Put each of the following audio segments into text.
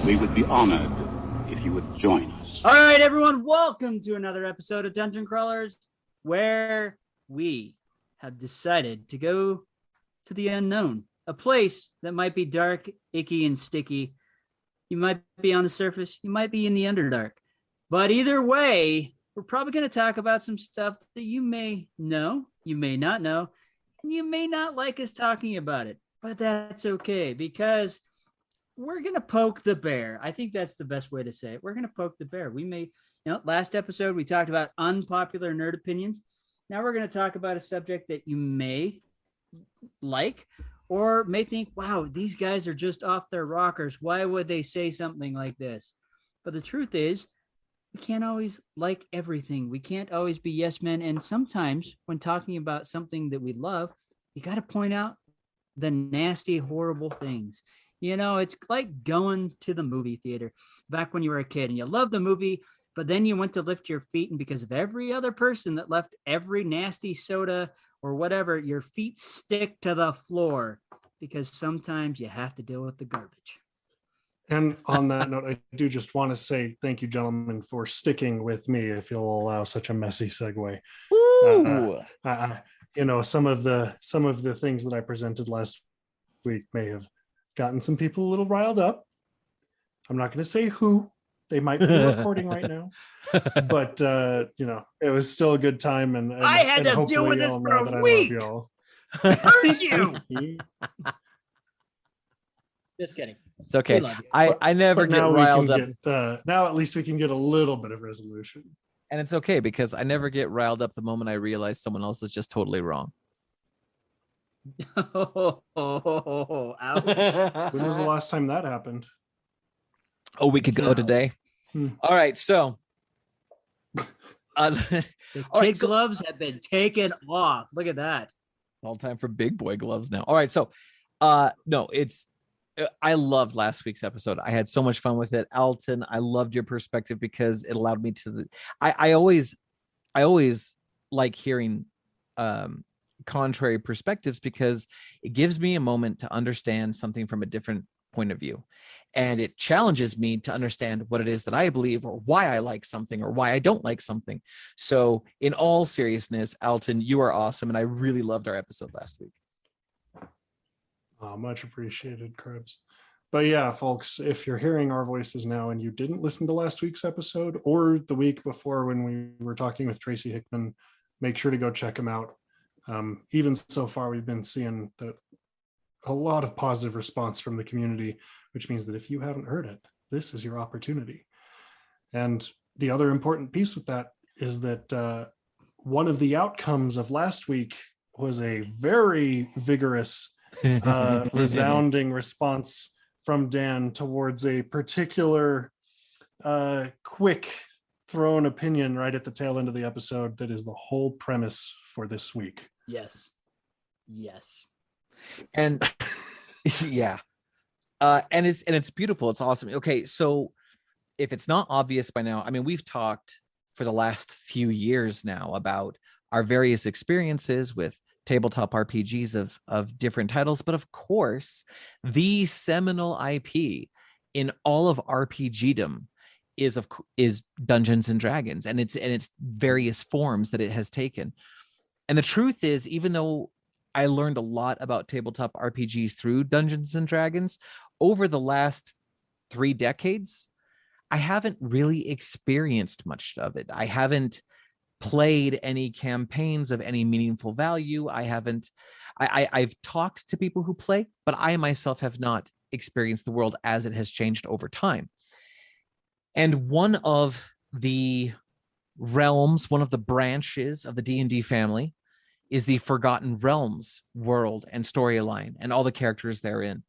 We would be honored if you would join us. All right, everyone, welcome to another episode of Dungeon Crawlers, where we have decided to go to the unknown, a place that might be dark, icky, and sticky. You might be on the surface, you might be in the Underdark. But either way, we're probably going to talk about some stuff that you may know, you may not know, and you may not like us talking about it. But that's okay, because we're going to poke the bear. I think that's the best way to say it. We're going to poke the bear. We may, last episode, we talked about unpopular nerd opinions. Now we're going to talk about a subject that you may like or may think, wow, these guys are just off their rockers. Why would they say something like this? But the truth is, we can't always like everything. We can't always be yes men. And sometimes when talking about something that we love, you got to point out the nasty, horrible things. It's like going to the movie theater back when you were a kid and you loved the movie, but then you went to lift your feet, and because of every other person that left every nasty soda or whatever, your feet stick to the floor because sometimes you have to deal with the garbage. And on that note, I do just want to say thank you, gentlemen, for sticking with me, if you'll allow such a messy segue. Some of the things that I presented last week may have gotten some people a little riled up. I'm not going to say who. They might be recording right now, but it was still a good time, and I had to deal with it for a week. Curse you! Just kidding. It's okay. I never get riled up. Now at least we can get a little bit of resolution. And it's okay because I never get riled up the moment I realize someone else is just totally wrong. Ouch. When was the last time that happened? A week ago today. All right, so the kid gloves have been taken off. Look at that. All time for big boy gloves now. All right, so I loved last week's episode. I had so much fun with it. Alton, I loved your perspective because it allowed me to I always like hearing contrary perspectives because it gives me a moment to understand something from a different point of view, and it challenges me to understand what it is that I believe or why I like something or why I don't like something. So in all seriousness, Alton, you are awesome, and I really loved our episode last week. Much appreciated, Krebs. But yeah, folks, if you're hearing our voices now and you didn't listen to last week's episode or the week before when we were talking with Tracy Hickman, make sure to go check them out. Even so far, we've been seeing that a lot of positive response from the community, which means that if you haven't heard it, this is your opportunity. And the other important piece with that is that one of the outcomes of last week was a very vigorous, resounding response from Dan towards a particular quick thrown opinion right at the tail end of the episode that is the whole premise for this week. Yes. And yeah. And it's beautiful. It's awesome. Okay, so if it's not obvious by now, I mean, we've talked for the last few years now about our various experiences with tabletop RPGs of different titles, but of course, the seminal IP in all of RPGdom is Dungeons and Dragons, and its various forms that it has taken. And the truth is, even though I learned a lot about tabletop RPGs through Dungeons and Dragons over the last 3 decades, I haven't really experienced much of it. I haven't played any campaigns of any meaningful value. I've talked to people who play, but I myself have not experienced the world as it has changed over time. And one of the realms, one of the branches of the D&D family is the Forgotten Realms world and storyline and all the characters therein.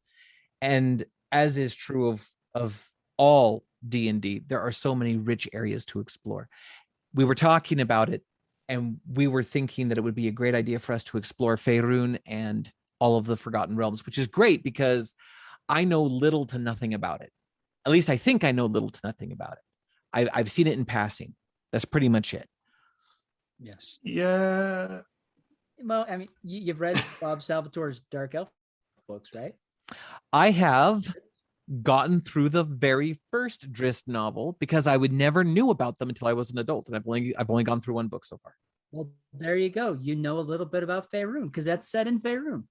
And as is true of all D&D, there are so many rich areas to explore. We were talking about it, and we were thinking that it would be a great idea for us to explore Faerun and all of the Forgotten Realms, which is great because I know little to nothing about it. At least I think I know little to nothing about it. I've seen it in passing. That's pretty much it. Yes. Yeah. Well, I mean, you've read Bob Salvatore's Dark Elf books, right? I have, gotten through the very first Drizzt novel because I would never knew about them until I was an adult, and I've only gone through one book so far. Well, there you go. You know a little bit about Faerun because that's set in Faerun.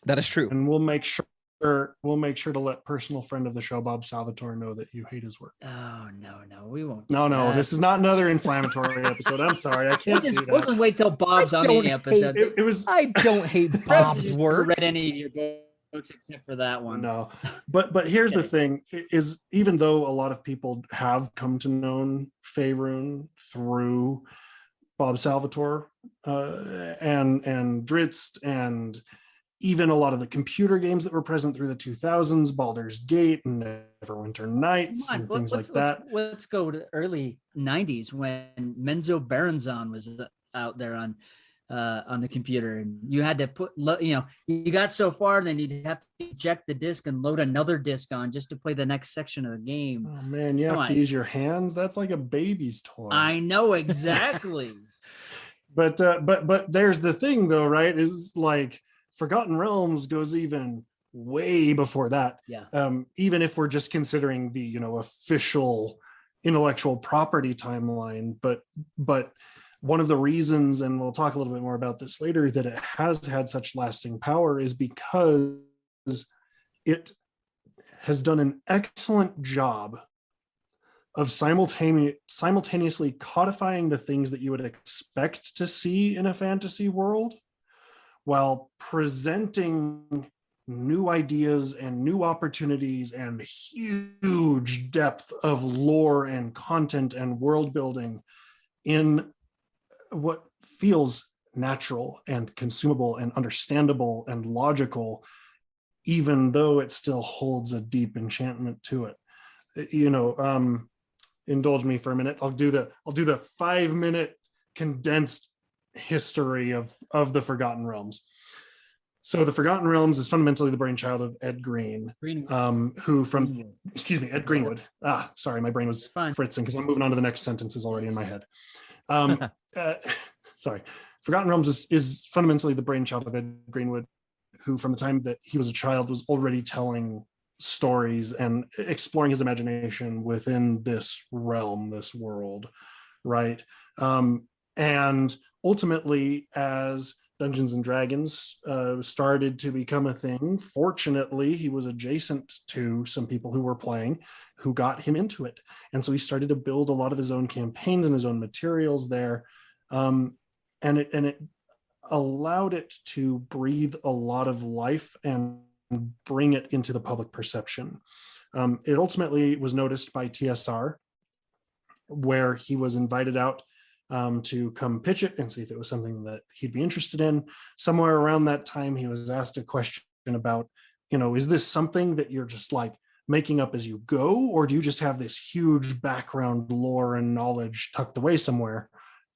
That is true. And we'll make sure to let personal friend of the show, Bob Salvatore, know that you hate his work. Oh no, we won't. No, this is not another inflammatory episode. I'm sorry, I can't do that. We'll just wait till Bob's on the episode. I don't hate Bob's work. Read any of your books except for that one. No, but here's the thing: is even though a lot of people have come to know Faerun through Bob Salvatore and Drizzt, and even a lot of the computer games that were present through the 2000s, Baldur's Gate and Neverwinter Nights and things like that. Let's go to early 90s when Menzo Berenzon was out there on the computer, and you had to you got so far, then you'd have to eject the disc and load another disc on just to play the next section of the game. Oh man, you have to use your hands. That's like a baby's toy. I know exactly. But there's the thing though, right? Is like Forgotten Realms goes even way before that. Yeah. Even if we're just considering the official intellectual property timeline, but one of the reasons, and we'll talk a little bit more about this later, that it has had such lasting power is because it has done an excellent job of simultaneously codifying the things that you would expect to see in a fantasy world, while presenting new ideas and new opportunities and huge depth of lore and content and world building in what feels natural and consumable and understandable and logical, even though it still holds a deep enchantment to it. Indulge me for a minute. I'll do the 5-minute condensed history of the Forgotten Realms. So the Forgotten Realms is fundamentally the brainchild of Ed Greenwood. Ed Greenwood. Sorry, my brain was fritzing because I'm moving on to the next sentences already in my head. Sorry. Forgotten Realms is fundamentally the brainchild of Ed Greenwood, who from the time that he was a child was already telling stories and exploring his imagination within this realm, this world, right? And ultimately, as Dungeons and Dragons started to become a thing, fortunately, he was adjacent to some people who were playing, who got him into it. And so he started to build a lot of his own campaigns and his own materials there. And it allowed it to breathe a lot of life and bring it into the public perception. It ultimately was noticed by TSR, where he was invited out to come pitch it and see if it was something that he'd be interested in. Somewhere around that time, he was asked a question about, is this something that you're just like making up as you go, or do you just have this huge background lore and knowledge tucked away somewhere?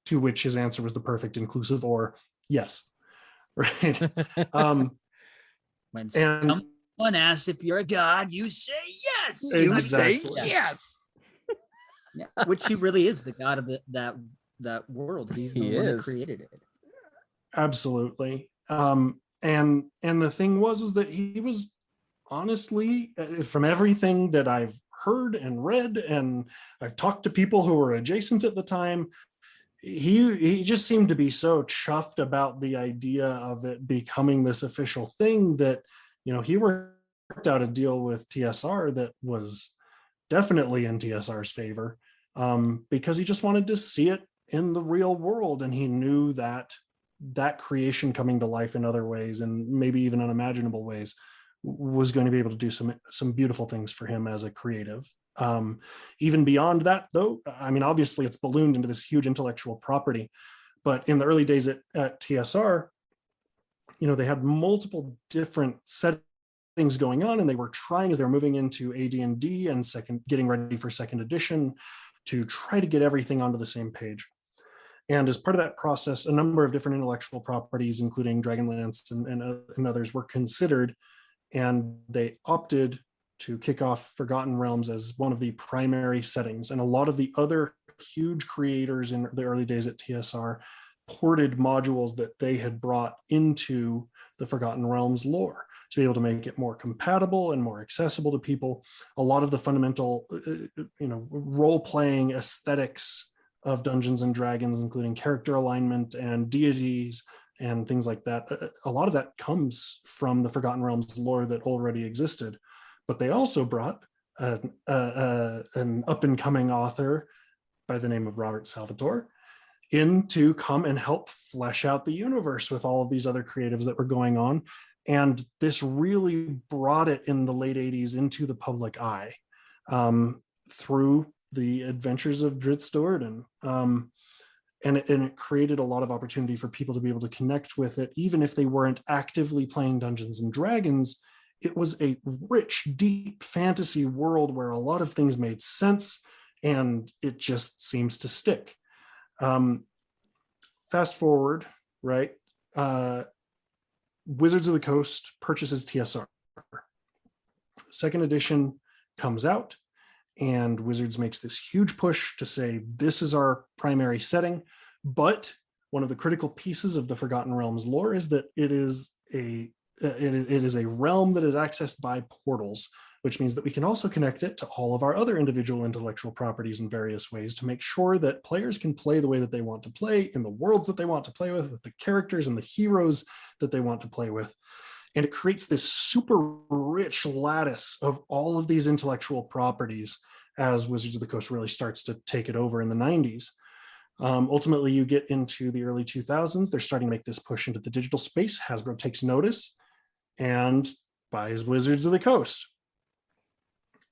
To which his answer was the perfect inclusive or yes. Right. When someone asks if you're a god, you say yes. Exactly. You say yes. Yeah, which he really is, the god of that world. He's the one that created it. Absolutely. And the thing was that he was honestly, from everything that I've heard and read, and I've talked to people who were adjacent at the time, he just seemed to be so chuffed about the idea of it becoming this official thing that, he worked out a deal with TSR that was definitely in TSR's favor, because he just wanted to see it in the real world. And he knew that creation coming to life in other ways, and maybe even unimaginable ways, was going to be able to do some beautiful things for him as a creative. Even beyond that, though, obviously it's ballooned into this huge intellectual property, but in the early days at TSR, they had multiple different settings going on, and they were trying, as they were moving into AD&D and getting ready for second edition, to try to get everything onto the same page. And as part of that process, a number of different intellectual properties, including Dragonlance and others, were considered, and they opted to kick off Forgotten Realms as one of the primary settings. And a lot of the other huge creators in the early days at TSR ported modules that they had brought into the Forgotten Realms lore. to be able to make it more compatible and more accessible to people. A lot of the fundamental, role-playing aesthetics of Dungeons and Dragons, including character alignment and deities and things like that, a lot of that comes from the Forgotten Realms lore that already existed. But they also brought an up-and-coming author by the name of Robert Salvatore in to come and help flesh out the universe with all of these other creatives that were going on. And this really brought it in the late 80s into the public eye through the adventures of Drizzt Do'Urden. And it created a lot of opportunity for people to be able to connect with it, even if they weren't actively playing Dungeons and Dragons. It was a rich, deep fantasy world where a lot of things made sense, and it just seems to stick. Fast forward, right? Wizards of the Coast purchases TSR. Second edition comes out, and Wizards makes this huge push to say, this is our primary setting. But one of the critical pieces of the Forgotten Realms lore is that it is a realm that is accessed by portals, which means that we can also connect it to all of our other individual intellectual properties in various ways to make sure that players can play the way that they want to play in the worlds that they want to play with the characters and the heroes that they want to play with. And it creates this super rich lattice of all of these intellectual properties as Wizards of the Coast really starts to take it over in the 90s. Ultimately, you get into the early 2000s, they're starting to make this push into the digital space. Hasbro takes notice and buys Wizards of the Coast.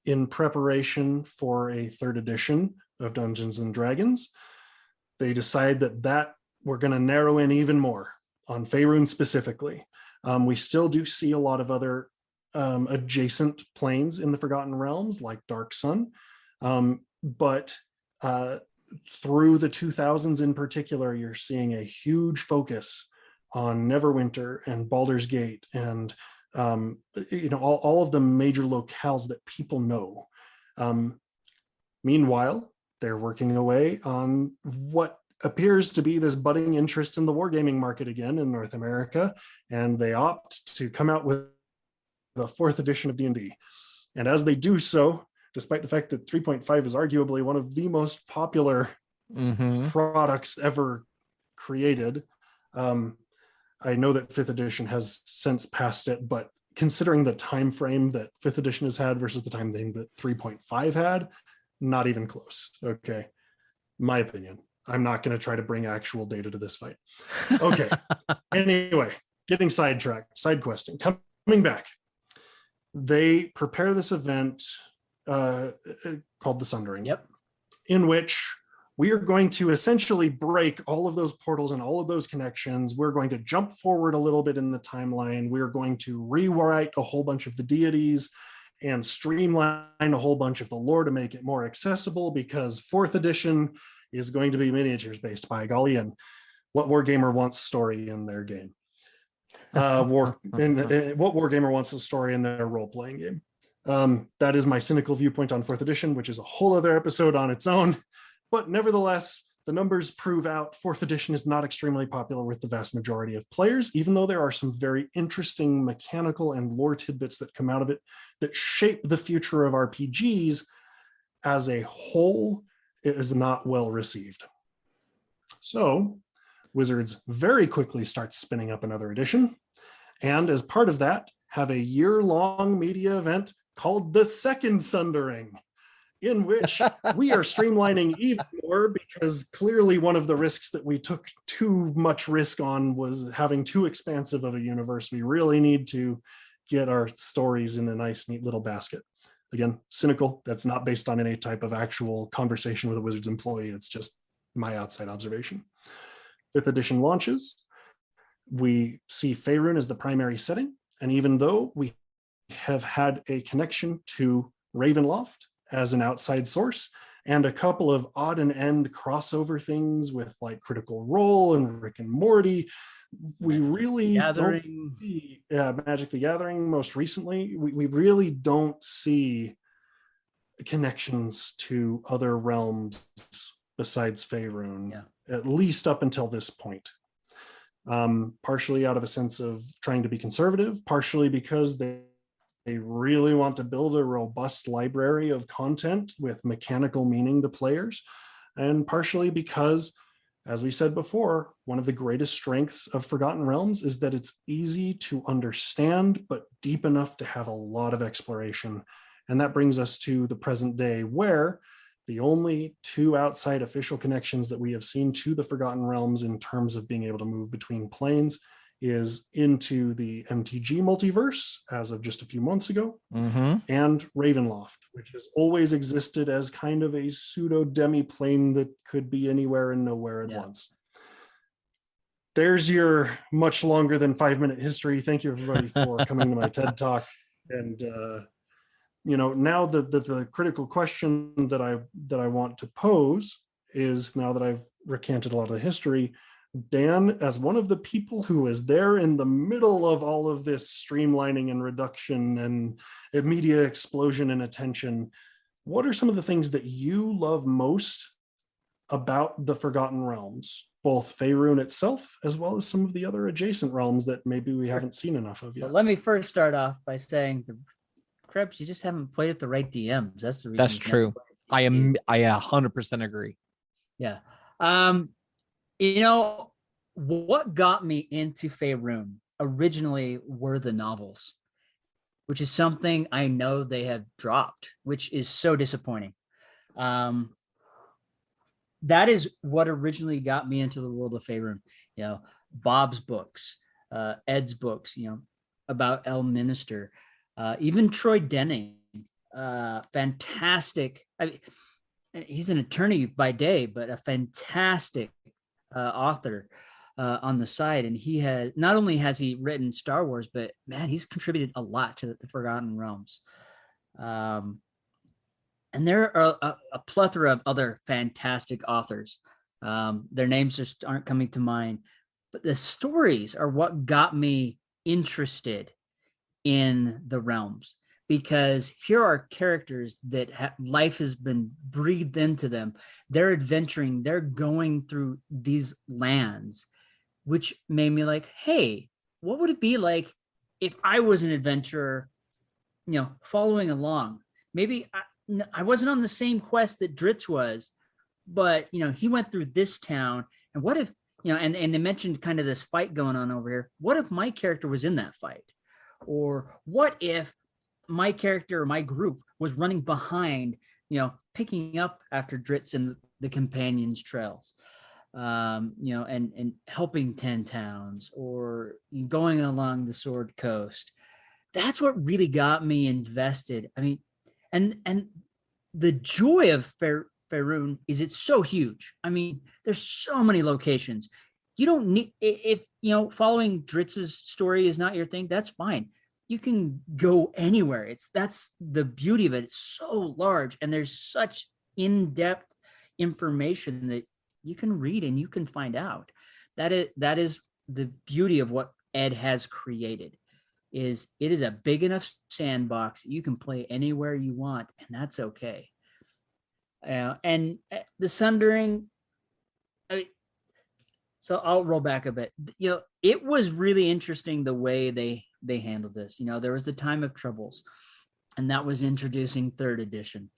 In preparation for a third edition of Dungeons and Dragons, they decide that we're going to narrow in even more on Faerun specifically. We still do see a lot of other adjacent planes in the Forgotten Realms, like Dark Sun, but through the 2000s in particular, you're seeing a huge focus on Neverwinter and Baldur's Gate and all of the major locales that people know. Meanwhile, they're working away on what appears to be this budding interest in the wargaming market again in North America, and they opt to come out with the 4th edition of D&D. And as they do so, despite the fact that 3.5 is arguably one of the most popular products ever created, I know that 5th edition has since passed it, but considering the time frame that 5th edition has had versus the time frame that 3.5 had, not even close. Okay, my opinion. I'm not going to try to bring actual data to this fight. Okay. Anyway, getting sidetracked, side questing, coming back. They prepare this event called the Sundering. Yep. In which we are going to essentially break all of those portals and all of those connections. We're going to jump forward a little bit in the timeline. We're going to rewrite a whole bunch of the deities and streamline a whole bunch of the lore to make it more accessible, because 4th edition is going to be miniatures based, by golly, and what wargamer wants story in their game. What wargamer wants a story in their role-playing game. That is my cynical viewpoint on 4th edition, which is a whole other episode on its own. But nevertheless, the numbers prove out 4th edition is not extremely popular with the vast majority of players, even though there are some very interesting mechanical and lore tidbits that come out of it that shape the future of RPGs. As a whole, it is not well received. So Wizards very quickly starts spinning up another edition. And as part of that, have a year-long media event called the Second Sundering, in which we are streamlining even more, because clearly one of the risks that we took too much risk on was having too expansive of a universe. We really need to get our stories in a nice, neat little basket. Again, cynical. That's not based on any type of actual conversation with a Wizards employee. It's just my outside observation. 5th edition launches. We see Faerun as the primary setting. And even though we have had a connection to Ravenloft as an outside source, and a couple of odd and end crossover things with like Critical Role and Rick and Morty, we really don't see Magic the Gathering most recently. We really don't see connections to other realms besides Faerun, at least up until this point. partially out of a sense of trying to be conservative, partially because they really want to build a robust library of content with mechanical meaning to players, and partially because, as we said before, one of the greatest strengths of Forgotten Realms is that it's easy to understand, but deep enough to have a lot of exploration. And that brings us to the present day, where the only two outside official connections that we have seen to the Forgotten Realms in terms of being able to move between planes is into the MTG multiverse as of just a few months ago, and Ravenloft, which has always existed as kind of a pseudo demi-plane that could be anywhere and nowhere at once. There's your much longer than 5-minute history. Thank you, everybody, for coming to my TED Talk. And now the critical question that I want to pose is, now that I've recanted a lot of the history, Dan, as one of the people who is there in the middle of all of this streamlining and reduction and media explosion and attention, what are some of the things that you love most about the Forgotten Realms, both Faerun itself as well as some of the other adjacent realms that maybe we haven't seen enough of yet? But let me first start off by saying, Krebs, you just haven't played with the right DMs. That's the reason. That's true. I 100% agree. Yeah. What got me into Faerun originally were the novels, which is something I know they have dropped, which is so disappointing. That is what originally got me into the world of Faerun. Bob's books, Ed's books, about Elminster, even Troy Denning, fantastic. He's an attorney by day, but a fantastic author on the side. And he has, not only has he written Star Wars, but man, he's contributed a lot to the Forgotten Realms. And there are a plethora of other fantastic authors. Their names just aren't coming to mind, but the stories are what got me interested in the realms, because here are characters that life has been breathed into them. They're adventuring, they're going through these lands, which made me like, hey, what would it be like if I was an adventurer, following along? Maybe I wasn't on the same quest that Dritz was, but, he went through this town. And what if, and they mentioned kind of this fight going on over here. What if my character was in that fight? Or what if my character or my group was running behind, picking up after Dritz and the companions' trails, and helping 10 towns or going along the Sword Coast. That's what really got me invested. I mean, and the joy of Faerun is it's so huge. I mean, there's so many locations. You don't need, if following Dritz's story is not your thing, that's fine. You can go anywhere. That's the beauty of it. It's so large, and there's such in-depth information that you can read and you can find out. That is the beauty of what Ed has created. It is a big enough sandbox. You can play anywhere you want, and that's okay. And the Sundering, so I'll roll back a bit. It was really interesting the way they handled this. There was the Time of Troubles, and that was introducing 3rd edition.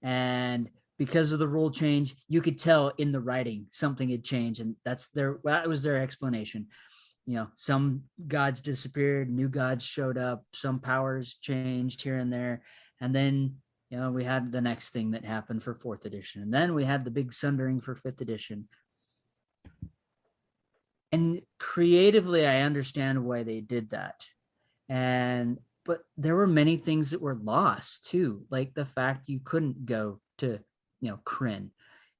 And because of the rule change, you could tell in the writing something had changed, and that was their explanation. Some gods disappeared, new gods showed up, some powers changed here and there, and then we had the next thing that happened for 4th edition, and then we had the big Sundering for 5th edition. And creatively, I understand why they did that. But there were many things that were lost too, like the fact you couldn't go to, Krynn.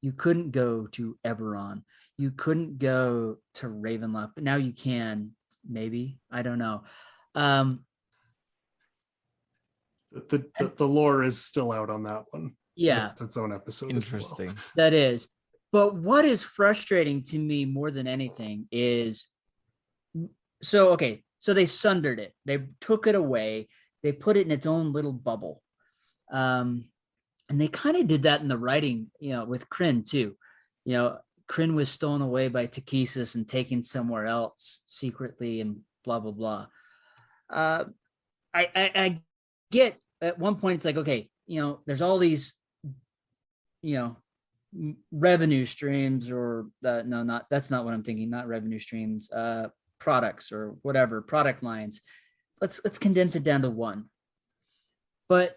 You couldn't go to Eberron. You couldn't go to Ravenloft. But now you can, maybe. I don't know. The lore is still out on that one. Yeah. It's its own episode. Interesting. Well. That is. But what is frustrating to me more than anything is, so they sundered it. They took it away. They put it in its own little bubble. And they kind of did that in the writing, with Krynn too. Kryn was stolen away by Takesis and taken somewhere else secretly and blah, blah, blah. I get at one point, it's like, okay, there's all these, revenue streams or that's not what I'm thinking. Not revenue streams, products or whatever, product lines. Let's condense it down to one. But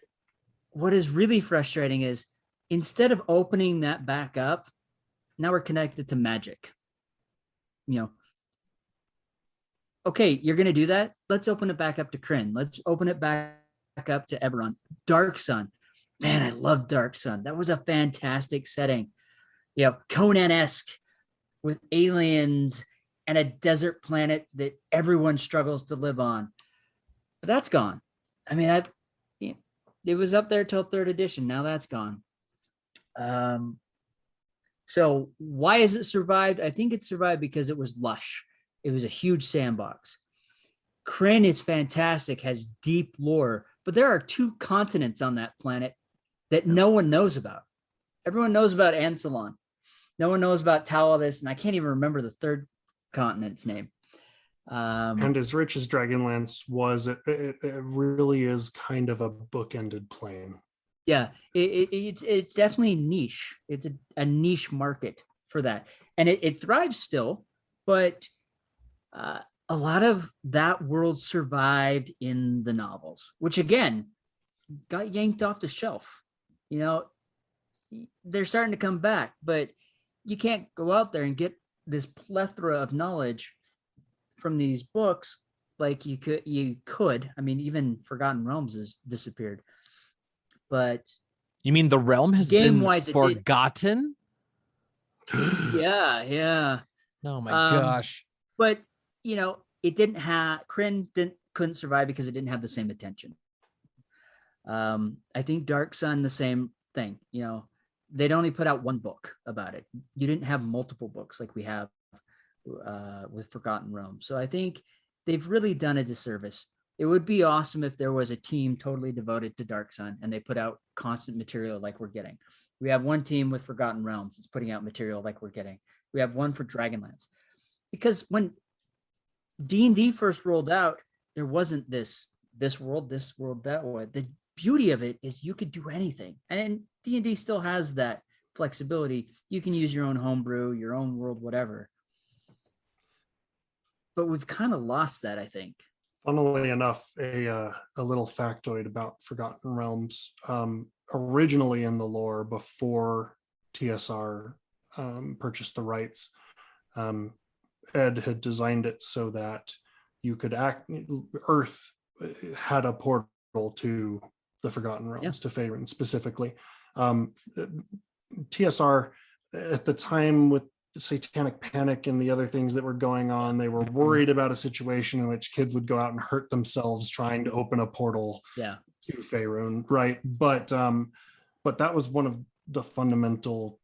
what is really frustrating is instead of opening that back up, now we're connected to magic. Okay, you're going to do that. Let's open it back up to Kryn. Let's open it back up to Eberron. Dark Sun. Man, I love Dark Sun. That was a fantastic setting. Conan-esque with aliens and a desert planet that everyone struggles to live on. But that's gone. I mean, it was up there till 3rd edition. Now that's gone. So why has it survived? I think it survived because it was lush. It was a huge sandbox. Kryn is fantastic, has deep lore, but there are 2 continents on that planet that no one knows about. Everyone knows about Ansalon. No one knows about Taladis, and I can't even remember the 3rd continent's name. And as rich as Dragonlance was, it really is kind of a bookended plane. Yeah, it's definitely niche. It's a niche market for that, and it thrives still, but a lot of that world survived in the novels, which again got yanked off the shelf. They're starting to come back, but you can't go out there and get this plethora of knowledge from these books like you could. I mean, even Forgotten Realms has disappeared. But you mean the realm has game-wise been forgotten? Yeah. Oh my gosh. But it didn't have Kryn couldn't survive because it didn't have the same attention. I think Dark Sun, the same thing. They'd only put out 1 book about it. You didn't have multiple books like we have with Forgotten Realms. So I think they've really done a disservice. It would be awesome if there was a team totally devoted to Dark Sun and they put out constant material like we're getting. We have one team with Forgotten Realms that's putting out material like we're getting. We have one for Dragonlance. Because when D&D first rolled out, there wasn't this world, that way. The beauty of it is you could do anything. And D&D still has that flexibility. You can use your own homebrew, your own world, whatever. But we've kind of lost that, I think. Funnily enough, a little factoid about Forgotten Realms. Originally in the lore, before TSR purchased the rights, Ed had designed it so that you could Earth had a portal to the Forgotten Realms, to Faerun specifically. TSR at the time, with the Satanic Panic and the other things that were going on, they were worried about a situation in which kids would go out and hurt themselves trying to open a portal to Faerun, right? But that was one of the fundamental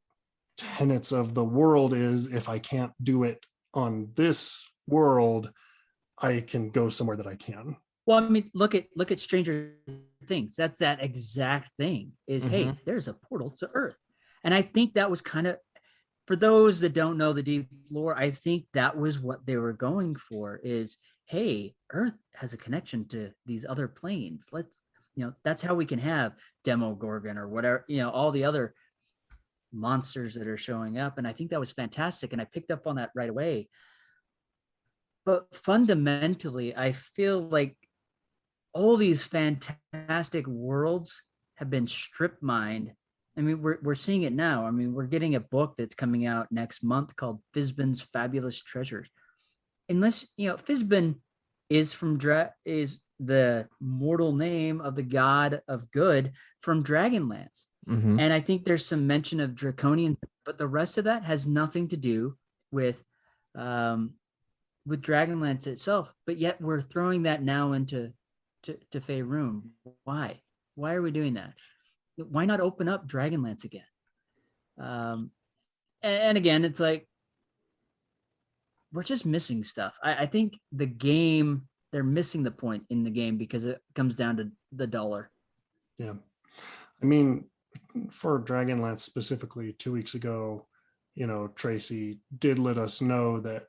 tenets of the world, is if I can't do it on this world, I can go somewhere that I can. Well, I mean, look at Stranger Things. That's that exact thing. Is hey, there's a portal to Earth, and I think that was kind of, for those that don't know the deep lore, I think that was what they were going for. Is hey, Earth has a connection to these other planes. Let's, that's how we can have Demogorgon or whatever, all the other monsters that are showing up. And I think that was fantastic, and I picked up on that right away. But fundamentally, I feel like all these fantastic worlds have been strip mined. I mean, we're seeing it now. I mean, we're getting a book that's coming out next month called Fizban's Fabulous Treasures. Unless, Fizban is is the mortal name of the god of good from Dragonlance. And I think there's some mention of Draconian, but the rest of that has nothing to do with Dragonlance itself. But yet we're throwing that now into Faerun. Why are we doing that? Why not open up Dragonlance again? And again, it's like, we're just missing stuff. I think the game, they're missing the point in the game because it comes down to the dollar. Yeah. I mean, for Dragonlance specifically, 2 weeks ago, Tracy did let us know that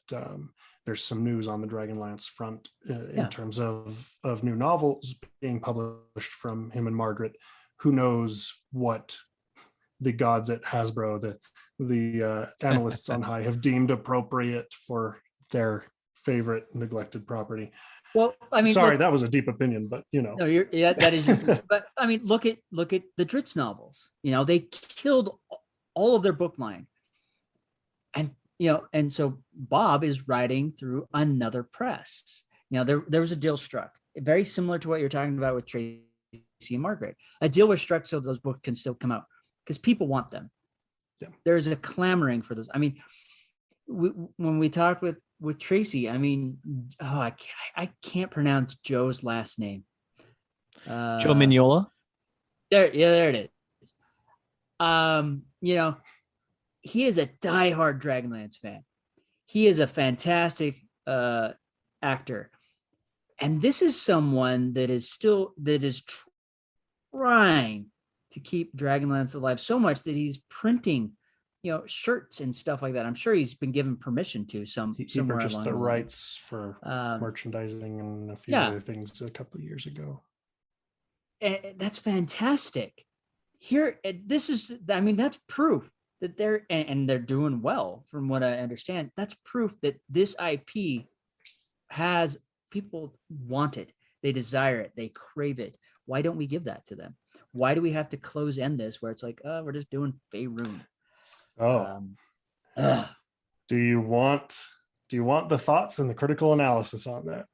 there's some news on the Dragonlance front in terms of new novels being published from him and Margaret. Who knows what the gods at Hasbro, the analysts on high, have deemed appropriate for their favorite neglected property. Well, I mean, sorry, that was a deep opinion, but no, that is. But I mean, look at the Dritz novels. They killed all of their book line, and so Bob is writing through another press. There was a deal struck, very similar to what you're talking about with Tracy and Margaret. A deal was struck so those books can still come out because people want them. Yeah. There's a clamoring for those. I mean, when we talked with Tracy, I mean, I can't pronounce Joe's last name. Joe Mignola. There it is. He is a diehard Dragonlance fan. He is a fantastic actor, and this is someone that is trying to keep Dragonlance alive so much that he's printing shirts and stuff like that. I'm sure he's been given permission to he purchased the rights for merchandising and a few other things a couple of years ago. And that's fantastic. Here, that's proof that they're doing well, from what I understand. That's proof that this IP has people want it, they desire it, they crave it. Why don't we give that to them? Why do we have to close end this where it's like, we're just doing Faerun? Do you want the thoughts and the critical analysis on that?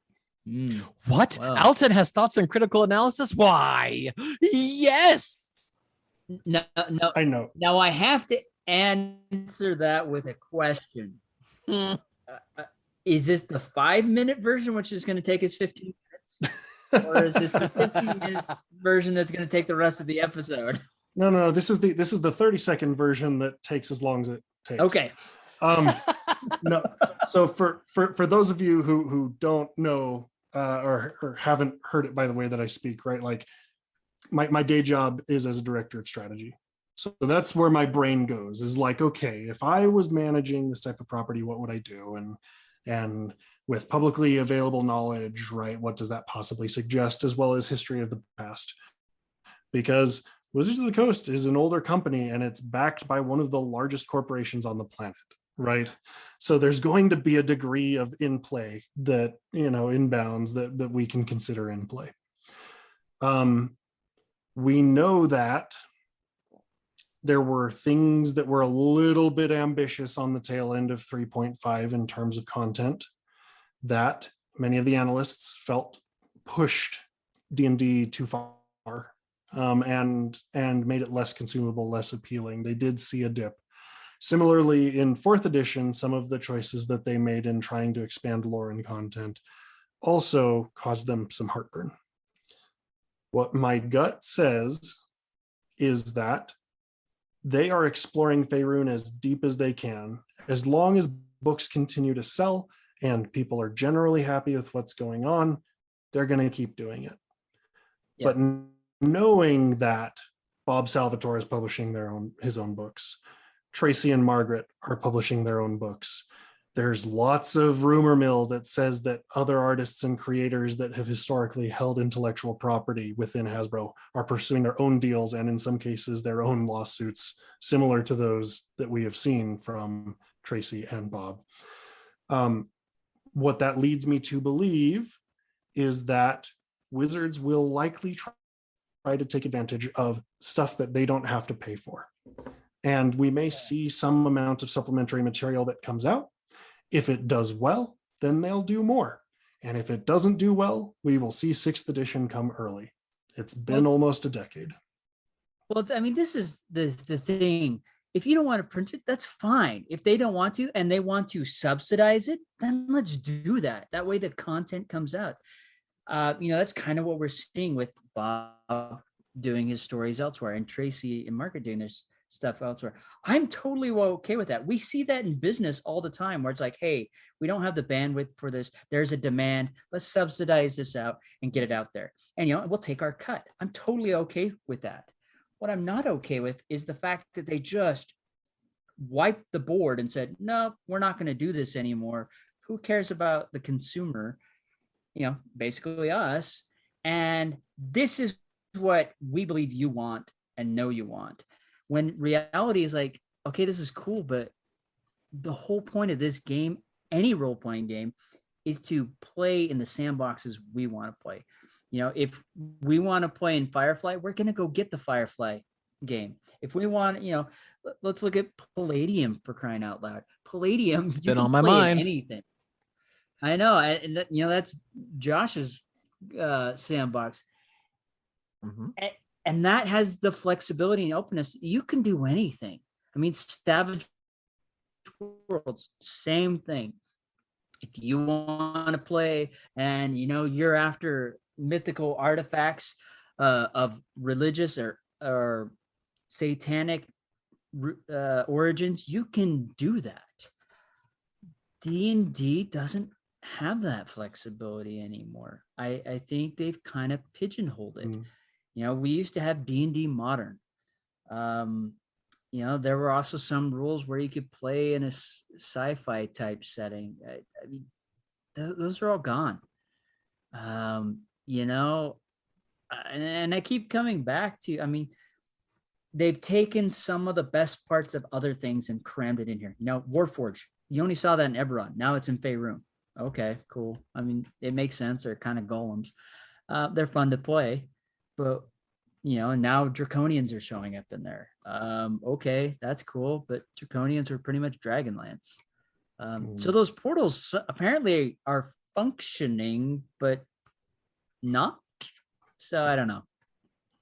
What? Wow. Alton has thoughts and critical analysis? Why? Yes. No. I know. Now I have to answer that with a question. Is this the 5-minute version, which is going to take us 15 minutes? Or is this the 15-minute version that's going to take the rest of the episode? No. This is the 30-second version that takes as long as it takes. Okay. No. So for those of you who don't know or haven't heard it by the way that I speak, right? Like my day job is as a director of strategy. So that's where my brain goes, is like, okay, if I was managing this type of property, what would I do? And with publicly available knowledge, right, what does that possibly suggest, as well as history of the past? Because Wizards of the Coast is an older company and it's backed by one of the largest corporations on the planet, right? So there's going to be a degree of in play that, inbounds that we can consider in play. We know that there were things that were a little bit ambitious on the tail end of 3.5 in terms of content that many of the analysts felt pushed D&D too far and made it less consumable, less appealing. They did see a dip. Similarly, in 4th edition, some of the choices that they made in trying to expand lore and content also caused them some heartburn. What my gut says is that they are exploring Faerun as deep as they can. As long as books continue to sell and people are generally happy with what's going on, they're going to keep doing it. Yeah. But knowing that Bob Salvatore is publishing his own books, Tracy and Margaret are publishing their own books, there's lots of rumor mill that says that other artists and creators that have historically held intellectual property within Hasbro are pursuing their own deals, and in some cases their own lawsuits, similar to those that we have seen from Tracy and Bob. What that leads me to believe is that Wizards will likely try to take advantage of stuff that they don't have to pay for. And we may see some amount of supplementary material that comes out. If it does well, then they'll do more. And if it doesn't do well, we will see 6th edition come early. It's been almost a decade. Well, I mean, this is the thing. If you don't want to print it, that's fine. If they don't want to and they want to subsidize it, then let's do that. That way the content comes out. That's kind of what we're seeing with Bob doing his stories elsewhere and Tracy and Margaret doing their stuff elsewhere. I'm totally okay with that. We see that in business all the time where it's like, hey, we don't have the bandwidth for this. There's a demand. Let's subsidize this out and get it out there. And, we'll take our cut. I'm totally okay with that. What I'm not okay with is the fact that they just wiped the board and said, no, we're not going to do this anymore. Who cares about the consumer? Basically us. And this is what we believe you want and know you want. When reality is like, okay, this is cool, but the whole point of this game, any role-playing game, is to play in the sandboxes we want to play. If we want to play in Firefly, we're going to go get the Firefly game. If we want, let's look at Palladium, for crying out loud. Palladium, it's been on my mind. Anything. I know, and that's Josh's sandbox, and that has the flexibility and openness. You can do anything. I mean, Savage Worlds, same thing. If you want to play, and you're after mythical artifacts of religious or satanic origins, you can do that. D&D doesn't have that flexibility anymore. I think they've kind of pigeonholed it. We used to have D&D Modern. There were also some rules where you could play in a sci-fi type setting. I mean, those are all gone. And I keep coming back to, they've taken some of the best parts of other things and crammed it in here. Warforged, you only saw that in Eberron. Now it's in Faerun. Okay, cool. I mean, it makes sense. They're kind of golems. They're fun to play, but and now Draconians are showing up in there. Okay, that's cool, but Draconians are pretty much Dragonlance. So those portals apparently are functioning, but not. So I don't know.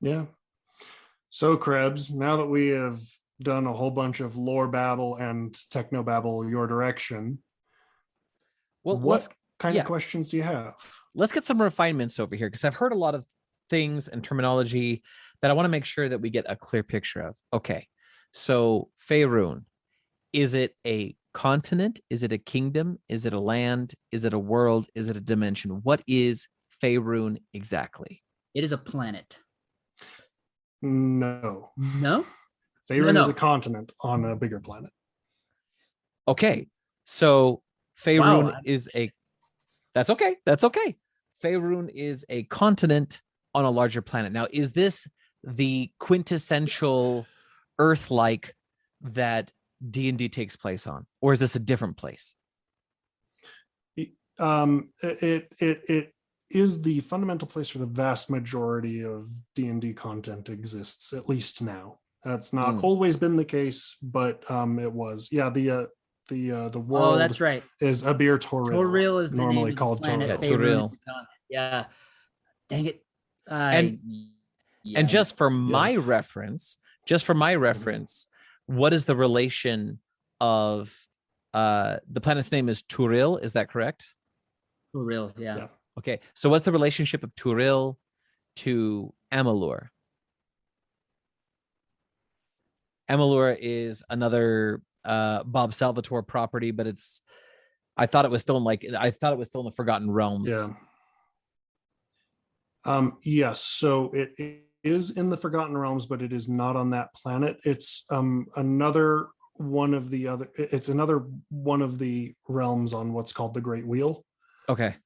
Yeah. So Krebs, now that we have done a whole bunch of lore babble and techno babble your direction, well, what kind of questions do you have? Let's get some refinements over here, because I've heard a lot of things and terminology that I want to make sure that we get a clear picture of. Okay, so Faerun, is it a continent? Is it a kingdom? Is it a land? Is it a world? Is it a dimension? What is Faerun exactly? It is a planet. No. Faerun is a continent on a bigger planet. Okay, so Faerun is a... That's okay. Faerun is a continent on a larger planet. Now, is this the quintessential Earth-like that D&D takes place on, or is this a different place? It is the fundamental place where the vast majority of D&D content exists, at least now. That's not always been the case, but it was. Yeah, the world. Oh, that's right. Is Abir Toril. Toril is normally the name called of the planet. Toril. Yeah. Dang it. And just for my reference, what is the relation of the planet's name is Turil? Is that correct? Turil, yeah. Okay, so what's the relationship of Turil to Amalur? Amalur is another Bob Salvatore property, but I thought it was still in the Forgotten Realms. Yeah. Yes, so it is in the Forgotten Realms, but it is not on that planet. It's another one of the realms on what's called the Great Wheel. Okay.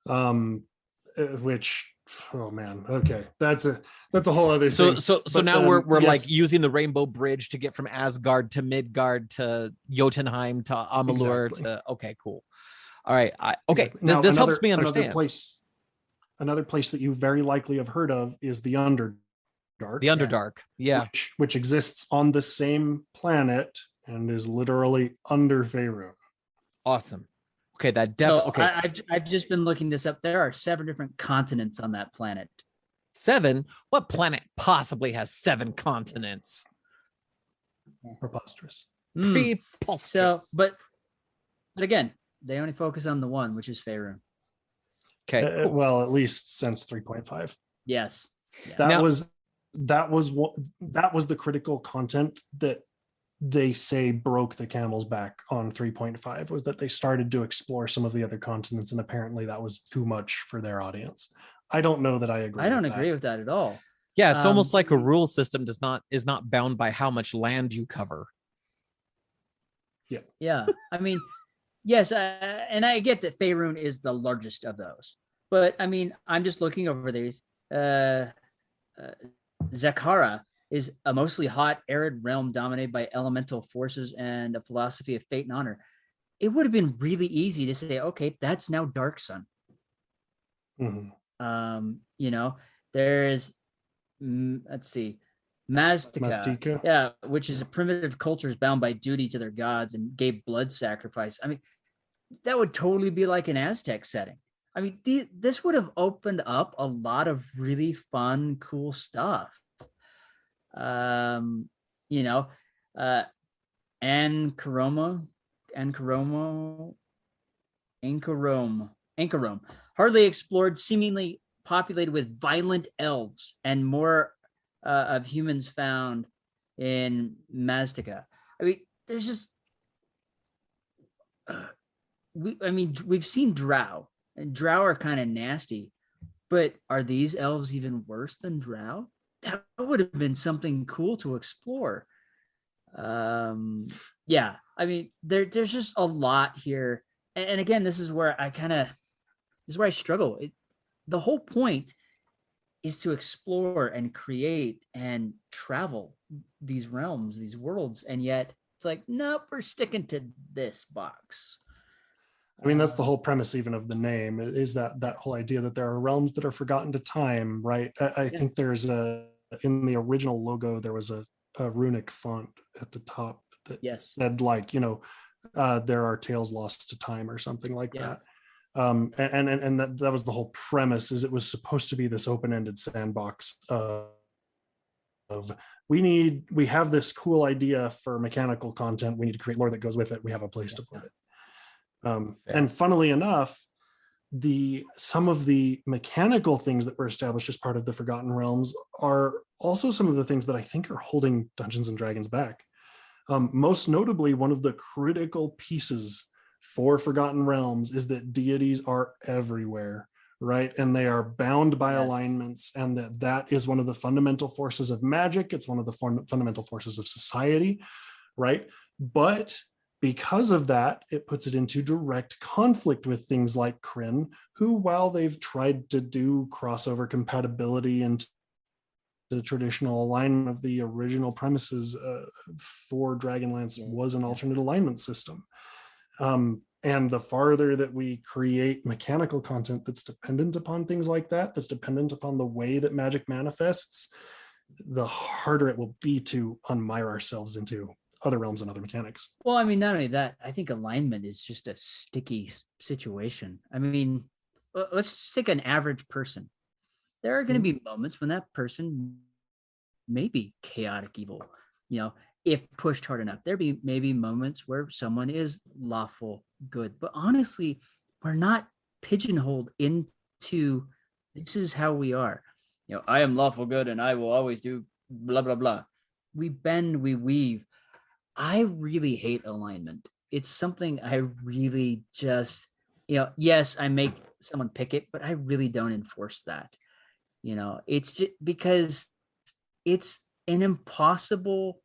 Which, oh man, okay, that's a whole other thing. So now we're like using the Rainbow Bridge to get from Asgard to Midgard to Jotunheim to Amalur to. Okay, cool. All right. This helps me understand. Another place that you very likely have heard of is the Underdark. The Underdark, yeah, which exists on the same planet and is literally under Faerun. Awesome. Okay, that definitely. So okay. I've just been looking this up. There are 7 different continents on that planet. 7? What planet possibly has 7 continents? Preposterous. Preposterous. So, but again, they only focus on the one, which is Faerun. Okay. Well, at least since 3.5. Yes. Yeah. That was the critical content that they say broke the camel's back on 3.5, was that they started to explore some of the other continents, and apparently that was too much for their audience. I don't know that I agree. I don't agree with that at all. Yeah, it's almost like a rule system is not bound by how much land you cover. Yeah. I mean, yes, and I get that Faerun is the largest of those, but I mean, I'm just looking over these. Zakhara is a mostly hot, arid realm dominated by elemental forces and a philosophy of fate and honor. It would have been really easy to say, okay, that's now Dark Sun. You know, there's let's see, Maztica, yeah, which is a primitive culture bound by duty to their gods and gave blood sacrifice. I mean, that would totally be like an Aztec setting. I mean, this would have opened up a lot of really fun, cool stuff. You know, Ankarome, hardly explored, seemingly populated with violent elves and more of humans found in Maztica. I mean, there's just we've seen Drow, and Drow are kind of nasty, but are these elves even worse than Drow? That would have been something cool to explore. Yeah, I mean, there's just a lot here, and again, this is where I struggle. The whole point is to explore and create and travel these realms, these worlds, and yet it's like, nope, we're sticking to this box. I mean, that's the whole premise even of the name, is that whole idea that there are realms that are forgotten to time, right? I think there's in the original logo, there was a runic font at the top that said, like, you know, there are tales lost to time or something like that. And that was the whole premise, is it was supposed to be this open-ended sandbox of we have this cool idea for mechanical content, we need to create lore that goes with it, we have a place to put it. And funnily enough, some of the mechanical things that were established as part of the Forgotten Realms are also some of the things that I think are holding Dungeons and Dragons back. Most notably, one of the critical pieces for Forgotten Realms is that deities are everywhere, right? And they are bound by alignments, and that is one of the fundamental forces of magic. It's one of the fundamental forces of society, right? But because of that, it puts it into direct conflict with things like Kryn, who, while they've tried to do crossover compatibility and the traditional alignment of the original premises for Dragonlance was an alternate alignment system. And the farther that we create mechanical content that's dependent upon things like that, that's dependent upon the way that magic manifests, the harder it will be to unmire ourselves into other realms and other mechanics. Well, I mean, not only that, I think alignment is just a sticky situation. I mean, let's just take an average person. There are going to be moments when that person may be chaotic evil, you know, if pushed hard enough. There be maybe moments where someone is lawful good, but honestly, we're not pigeonholed into this is how we are. You know, I am lawful good and I will always do blah, blah, blah. We bend, we weave. I really hate alignment. It's something I really just, you know, yes, I make someone pick it, but I really don't enforce that. You know, it's just because it's an impossible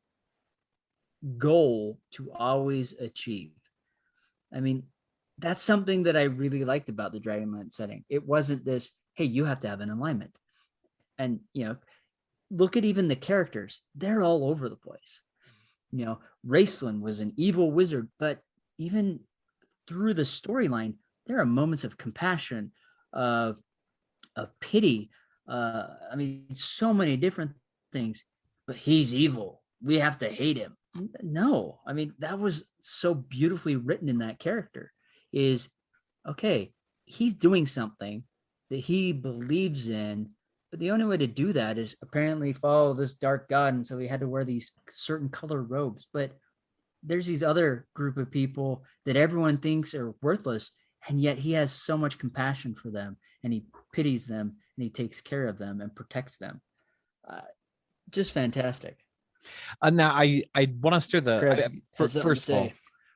goal to always achieve. I mean, that's something that I really liked about the Dragonlance setting. It wasn't this, hey, you have to have an alignment. And, you know, look at even the characters. They're all over the place. You know, Raceland was an evil wizard, but even through the storyline, there are moments of compassion, of pity. I mean, so many different things, but he's evil. We have to hate him. No, I mean, that was so beautifully written in that character is, okay, he's doing something that he believes in, but the only way to do that is apparently follow this dark god. And so he had to wear these certain color robes. But there's these other group of people that everyone thinks are worthless. And yet he has so much compassion for them, and he pities them, and he takes care of them and protects them. Just fantastic. Now I want to steer the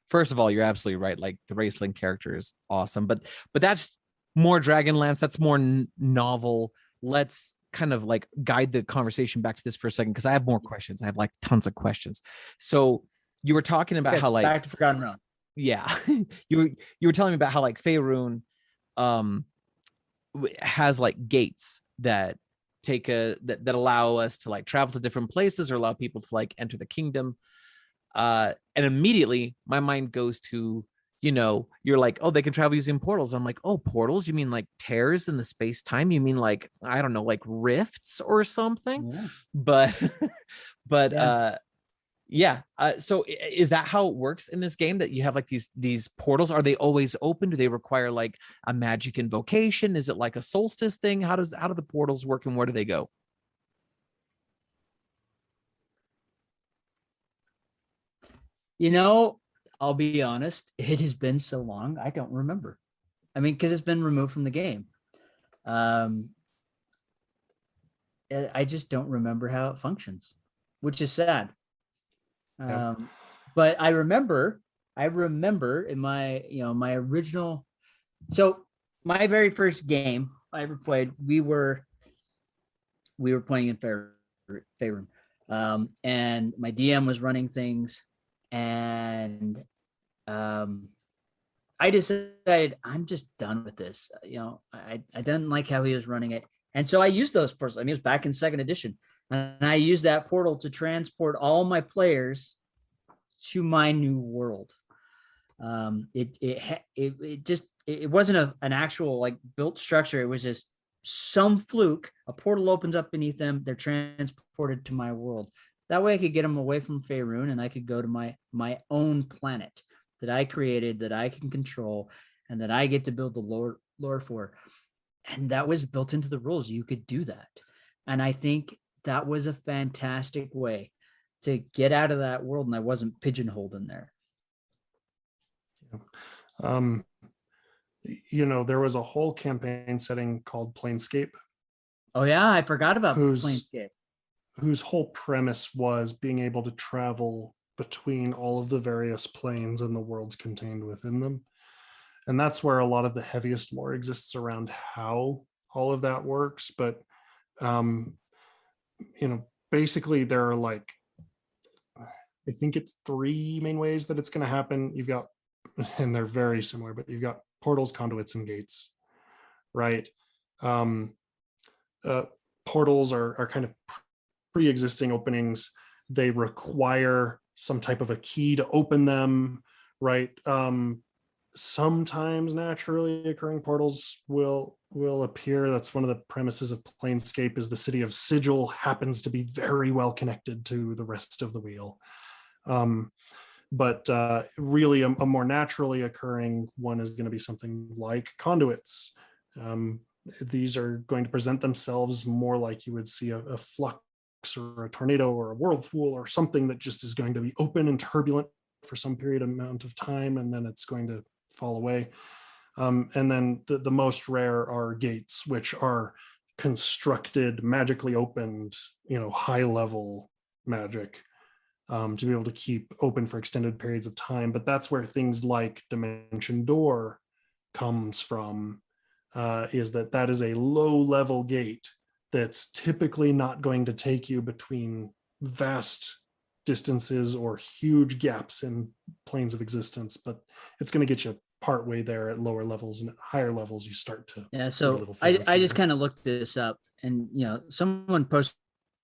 first of all, you're absolutely right. Like the Raceling character is awesome, but that's more Dragonlance. That's more novel. Let's kind of like guide the conversation back to this for a second, because I have more questions. I have like tons of questions. So you were talking about Okay, how like back to Forgotten Realm. yeah, you were telling me about how like Faerun has like gates that that allow us to like travel to different places or allow people to like enter the kingdom. And immediately my mind goes to, you're like, oh, they can travel using portals. I'm like, oh, portals? You mean like tears in the space time? You mean like, I don't know, like rifts or something? Yeah. But but Yeah. So is that how it works in this game, that you have like these portals? Are they always open? Do they require like a magic invocation? Is it like a solstice thing? How do the portals work, and where do they go? I'll be honest, it has been so long, I don't remember. I mean, because it's been removed from the game. I just don't remember how it functions, which is sad. But I remember in my original, so my very first game I ever played, we were playing in Faerun. And my DM was running things, and I decided I'm just done with this. I didn't like how he was running it. And so I used those portals. I mean, it was back in second edition. And I used that portal to transport all my players to my new world. It wasn't an actual like built structure. It was just some fluke. A portal opens up beneath them. They're transported to my world. That way I could get them away from Faerun, and I could go to my own planet that I created, that I can control, and that I get to build the lore for. And that was built into the rules. You could do that. And I think that was a fantastic way to get out of that world, and I wasn't pigeonholed in there. There was a whole campaign setting called Planescape. Oh yeah, I forgot about Planescape. Whose whole premise was being able to travel between all of the various planes and the worlds contained within them. And that's where a lot of the heaviest lore exists around how all of that works. But, basically there are like, I think it's 3 main ways that it's going to happen. You've got, and they're very similar, but you've got portals, conduits, and gates, right? Portals are kind of pre-existing openings. They require some type of a key to open them, right? Sometimes naturally occurring portals will appear. That's one of the premises of Planescape, is the city of Sigil happens to be very well connected to the rest of the wheel. But really a more naturally occurring one is going to be something like conduits. These are going to present themselves more like you would see a flux or a tornado or a whirlpool or something that just is going to be open and turbulent for some period amount of time, and then it's going to fall away. And then the most rare are gates, which are constructed, magically opened, high level magic, to be able to keep open for extended periods of time. But that's where things like Dimension Door comes from, is that is a low level gate that's typically not going to take you between vast distances or huge gaps in planes of existence, but it's going to get you part way there at lower levels, and at higher levels you start to so I just kind of looked this up, and someone posted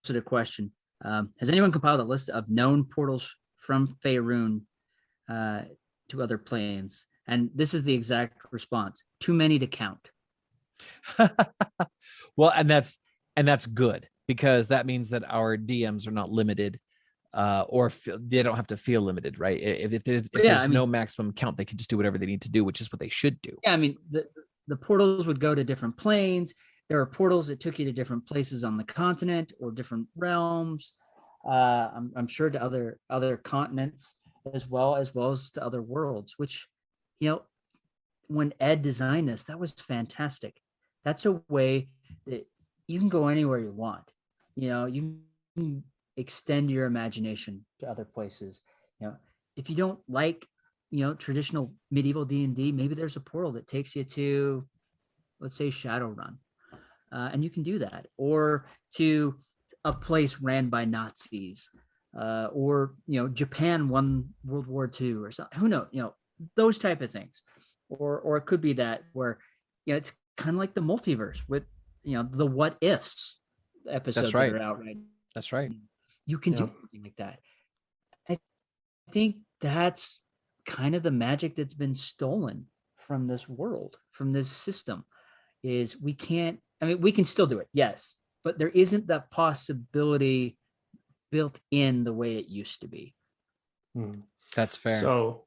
a question. Has anyone compiled a list of known portals from Faerun to other planes? And this is the exact response: too many to count. Well, and that's good, because that means that our DMs are not limited, or they don't have to feel limited, right? If there's no maximum count, they can just do whatever they need to do, which is what they should do. Yeah, I mean, the portals would go to different planes. There are portals that took you to different places on the continent or different realms. I'm sure to other continents as well as to other worlds, which, when Ed designed this, that was fantastic. That's a way that you can go anywhere you want. You can extend your imagination to other places. If you don't like, traditional medieval D&D, maybe there's a portal that takes you to, let's say, Shadowrun. And you can do that, or to a place ran by Nazis. or Japan won World War II or something. Who knows? Those type of things, or it could be that where it's kind of like the multiverse with the what ifs episodes That's right. that are out right. That's right. You can do something like that. I think that's kind of the magic that's been stolen from this world, from this system, is we can still do it, yes, but there isn't that possibility built in the way it used to be. That's fair. So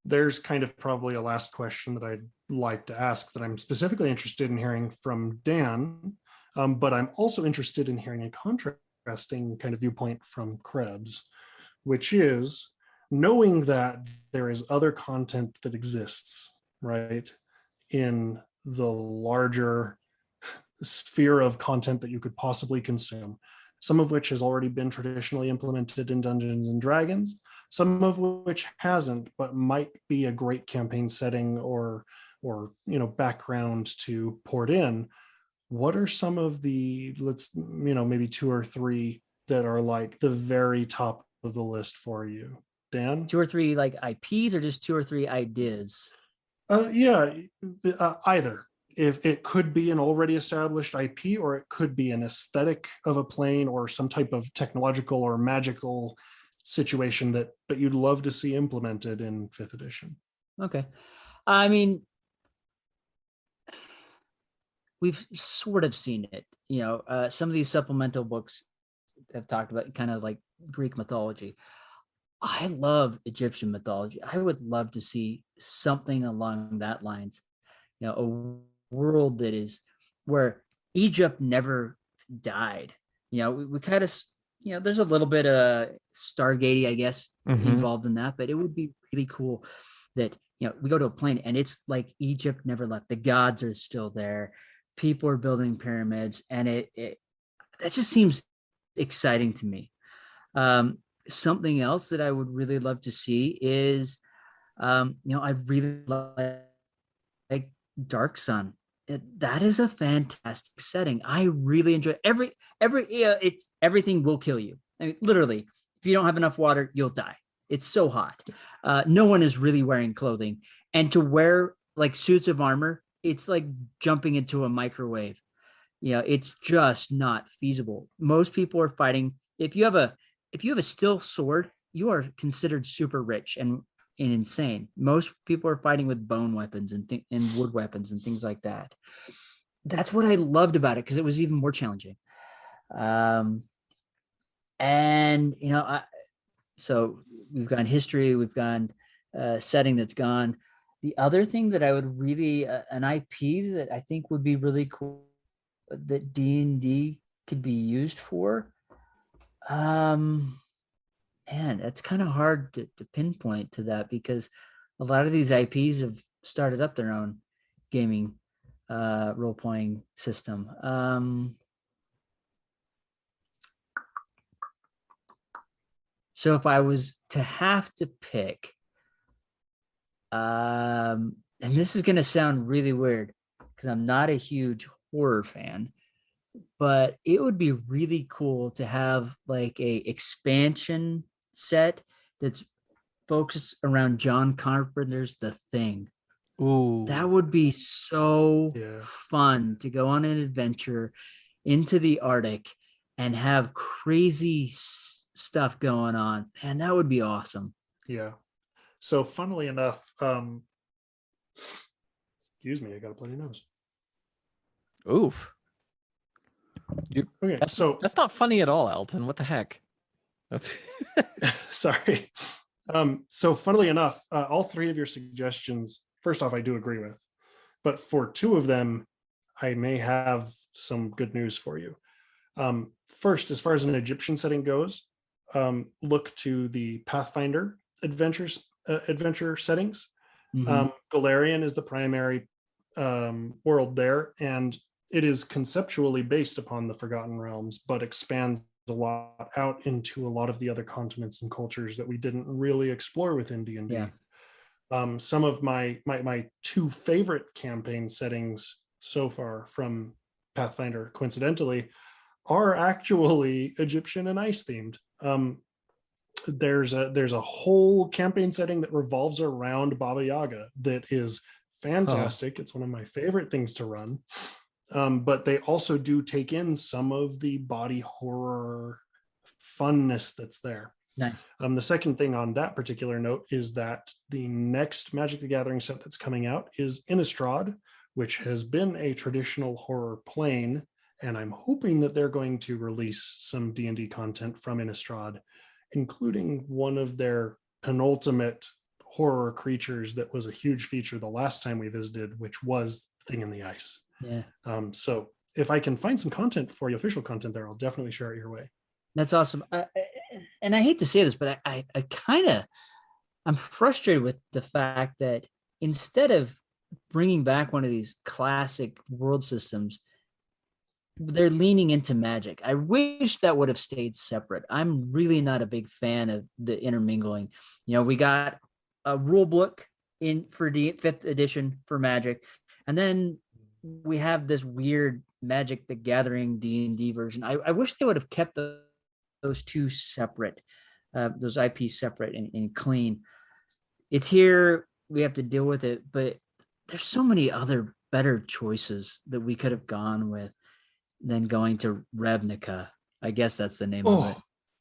there's kind of probably a last question that I'd like to ask that I'm specifically interested in hearing from Dan, but I'm also interested in hearing a contrasting kind of viewpoint from Krebs, which is knowing that there is other content that exists, right, in the larger sphere of content that you could possibly consume, some of which has already been traditionally implemented in Dungeons and Dragons, some of which hasn't, but might be a great campaign setting or background to port in. What are some of the, maybe 2 or 3 that are like the very top of the list for you, Dan? 2 or 3 like IPs, or just 2 or 3 ideas? Either. If it could be an already established IP, or it could be an aesthetic of a plane or some type of technological or magical situation that you'd love to see implemented in 5th edition. Okay. I mean, we've sort of seen it. Some of these supplemental books have talked about kind of like Greek mythology. I love Egyptian mythology. I would love to see something along that lines. A world that is where Egypt never died. We kind of, there's a little bit of Stargate, I guess, involved in that, but it would be really cool that, we go to a planet and it's like Egypt never left. The gods are still there. People are building pyramids, and that just seems exciting to me. Something else that I would really love to see is, I really like Dark Sun. That is a fantastic setting. I really enjoy it's everything will kill you. I mean, literally, if you don't have enough water, you'll die. It's so hot. No one is really wearing clothing, and to wear like suits of armor, it's like jumping into a microwave. It's just not feasible. Most people are fighting. If you have a steel sword, you are considered super rich and insane. Most people are fighting with bone weapons and wood weapons and things like that. That's what I loved about it, because it was even more challenging. So we've gone history, we've gone setting that's gone. The other thing that I would really an IP that I think would be really cool that D&D could be used for. Man, it's kind of hard to pinpoint to that, because a lot of these IPs have started up their own gaming role-playing system. So if I was to have to pick, and this is going to sound really weird because I'm not a huge horror fan, but it would be really cool to have like a expansion set that's focused around John Carpenter's The Thing. Ooh, that would be so fun to go on an adventure into the Arctic and have crazy stuff going on. Man, that would be awesome. Yeah. So funnily enough, excuse me, I got a bloody nose. Oof. Okay, that's not funny at all, Elton. What the heck? That's sorry. So funnily enough, all 3 of your suggestions, first off, I do agree with, but for 2 of them, I may have some good news for you. First, as far as an Egyptian setting goes, look to the Pathfinder adventure settings. Mm-hmm. Golarion is the primary world there, and it is conceptually based upon the Forgotten Realms, but expands a lot out into a lot of the other continents and cultures that we didn't really explore within D&D. Yeah. Some of my 2 favorite campaign settings so far from Pathfinder, coincidentally, are actually Egyptian and ice themed. there's a whole campaign setting that revolves around Baba Yaga that is fantastic. It's one of my favorite things to run. But they also do take in some of the body horror funness that's there. Nice. The second thing on that particular note is that the next Magic the Gathering set that's coming out is Innistrad, which has been a traditional horror plane, and I'm hoping that they're going to release some D&D content from Innistrad, including one of their penultimate horror creatures that was a huge feature the last time we visited, which was Thing in the Ice. Yeah. So if I can find some content for you, official content there, I'll definitely share it your way. That's awesome. And I hate to say this, but I'm frustrated with the fact that instead of bringing back one of these classic world systems, they're leaning into Magic. I wish that would have stayed separate. I'm really not a big fan of the intermingling. We got a rule book in for the 5th edition for Magic, and then we have this weird Magic the Gathering D&D version. I wish they would have kept those two separate, those IPs separate and clean. It's here. We have to deal with it, but there's so many other better choices that we could have gone with than going to Ravnica. I guess that's the name of it.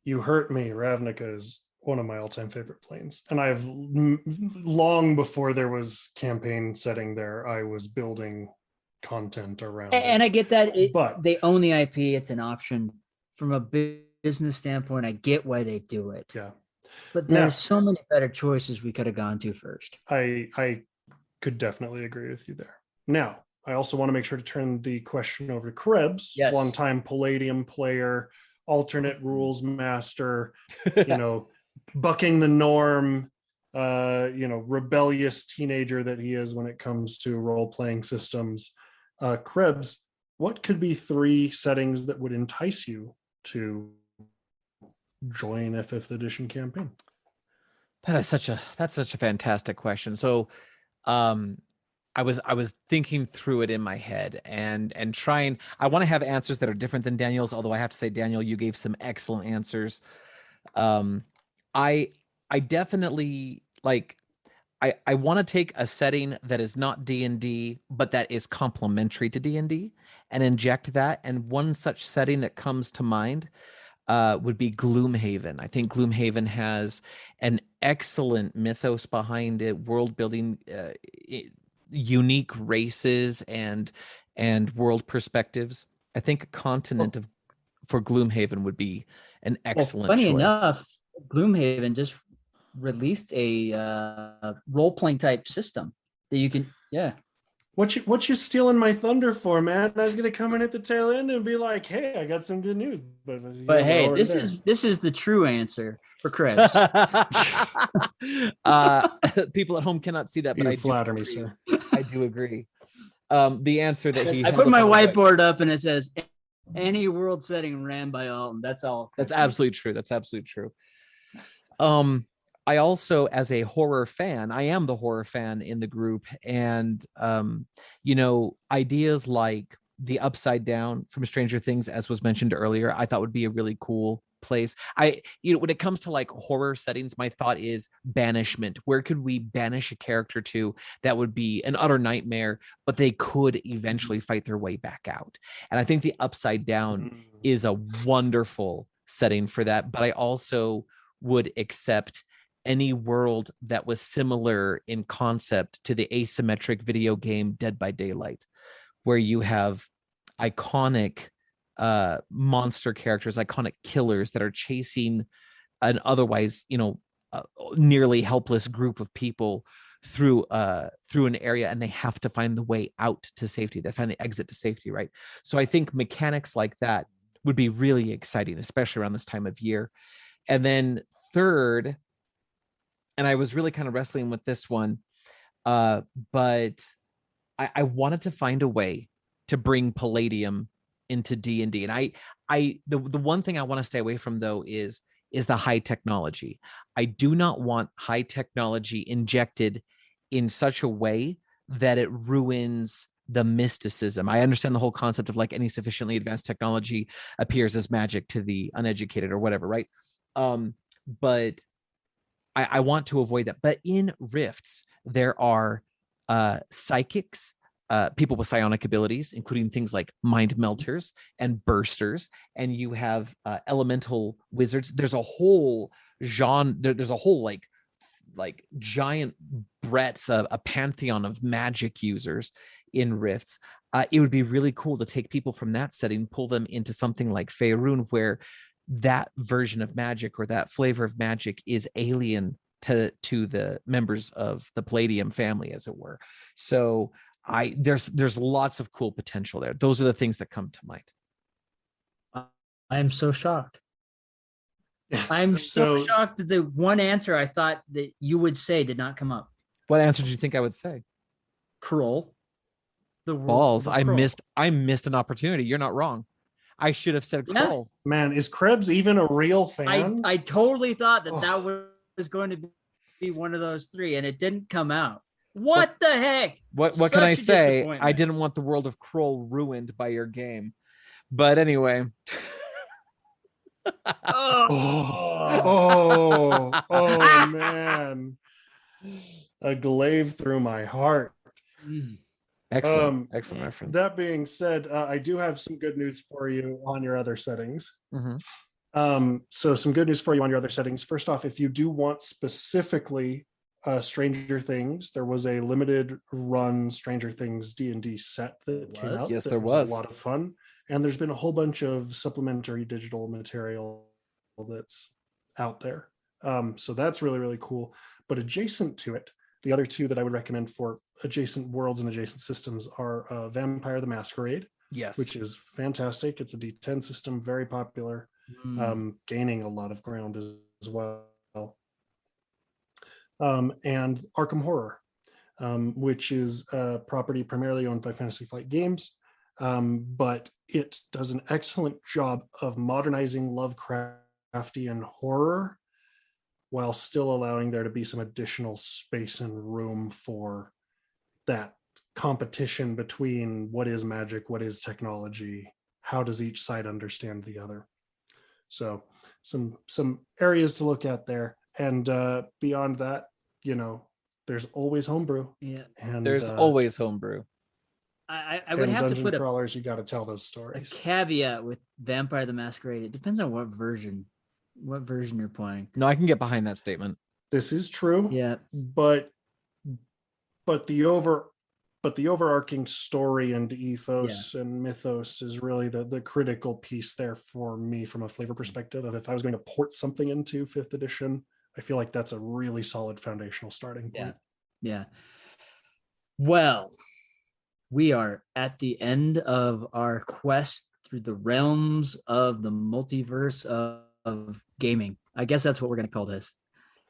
You hurt me. Ravnica is one of my all-time favorite planes. And I've long before there was campaign setting there, I was building content around and it. I get that, but they own the IP. It's an option from a business standpoint. I get why they do it. Yeah. But there's so many better choices we could have gone to first. I could definitely agree with you there. Now, I also want to make sure to turn the question over to Krebs, Yes. One-time Palladium player, alternate rules master, bucking the norm, rebellious teenager that he is when it comes to role-playing systems. Krebs, what could be 3 settings that would entice you to join a 5th edition campaign? That's such a fantastic question. So I was thinking through it in my head and trying. I want to have answers that are different than Daniel's, although I have to say, Daniel, you gave some excellent answers. I definitely I want to take a setting that is not D&D, but that is complementary to D&D and inject that. And one such setting that comes to mind would be Gloomhaven. I think Gloomhaven has an excellent mythos behind it, world building, unique races and world perspectives. I think a continent for Gloomhaven would be an excellent funny choice. enough, Gloomhaven just released a role-playing type system that you can, What you stealing my thunder for, man? I was gonna come in at the tail end and be like, "Hey, I got some good news." But hey, this is the true answer for Krebs. People at home cannot see that, but You I flatter me, agree. sir. I do agree. The answer that he I put my whiteboard up and it says any world setting ran by Alton. That's all. That's absolutely true. That's absolutely true. I also, as a horror fan, I am the horror fan in the group, and ideas like the Upside Down from Stranger Things, as was mentioned earlier, I thought would be a really cool place. When it comes to like horror settings, my thought is banishment. Where could we banish a character to that would be an utter nightmare, but they could eventually fight their way back out? And I think the Upside Down is a wonderful setting for that. But I also would accept any world that was similar in concept to the asymmetric video game Dead by Daylight, where you have iconic monster characters, iconic killers that are chasing an otherwise, nearly helpless group of people through an area, and they have to find the way out to safety. They find the exit to safety, right? So I think mechanics like that would be really exciting, especially around this time of year. And then third, and I was really kind of wrestling with this one, but I wanted to find a way to bring Palladium into D&D. And the one thing I want to stay away from, though, is the high technology. I do not want high technology injected in such a way that it ruins the mysticism. I understand the whole concept of like any sufficiently advanced technology appears as magic to the uneducated or whatever, right? but I want to avoid that. But in Rifts, there are psychics, people with psionic abilities, including things like mind melters and bursters, and you have elemental wizards. There's a whole genre. There's a whole like giant breadth of a pantheon of magic users in Rifts. It would be really cool to take people from that setting, pull them into something like Faerun, where that version of magic or that flavor of magic is alien to the members of the Palladium family, as it were. So there's lots of cool potential there. Those are the things that come to mind. I am so shocked. I'm so shocked that the one answer I thought that you would say did not come up. What answer did you think I would say? Kroll. The balls. I missed an opportunity. You're not wrong. I should have said Kroll. Man, is Krebs even a real fan? I totally thought that was going to be one of those three, and it didn't come out. What the heck? What can I say? I didn't want the world of Kroll ruined by your game. But anyway. oh man. A glaive through my heart. Excellent reference. That being said, I do have some good news for you on your other settings. So some good news for you on your other settings. First off, if you do want specifically Stranger Things, there was a limited run Stranger Things D&D set that came out. Yes, there was a lot of fun. And there's been a whole bunch of supplementary digital material that's out there. So that's really, really cool. But adjacent to it, the other two that I would recommend for adjacent worlds and adjacent systems are Vampire the Masquerade, yes, which is fantastic. It's a D10 system, very popular, gaining a lot of ground as well. And Arkham Horror, which is a property primarily owned by Fantasy Flight Games, but it does an excellent job of modernizing Lovecraftian horror while still allowing there to be some additional space and room for that competition between what is magic, what is technology, how does each side understand the other. So some areas to look at there. And beyond that, there's always homebrew. Yeah, and there's always homebrew. I would have to put crawlers. You got to tell those stories. A caveat with Vampire the Masquerade. It depends on what version you're playing. No, I can get behind that statement. This is true. Yeah, but the overarching story and ethos and mythos is really the critical piece there for me from a flavor perspective. Of if I was going to port something into 5th edition, I feel like that's a really solid foundational starting point. Yeah. Well, we are at the end of our quest through the realms of the multiverse of gaming. I guess that's what we're going to call this.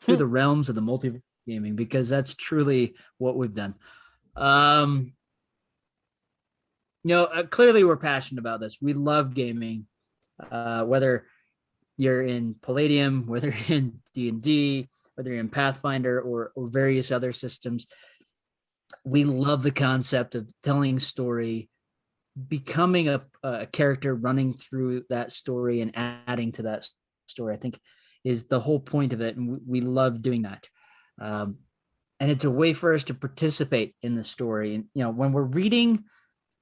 Through the realms of the multiverse gaming, because that's truly what we've done. Clearly we're passionate about this. We love gaming, whether you're in Palladium, whether you're in D&D, whether you're in Pathfinder or various other systems. We love the concept of telling story, becoming a character running through that story and adding to that story, I think is the whole point of it. And we love doing that. And it's a way for us to participate in the story. And, when we're reading,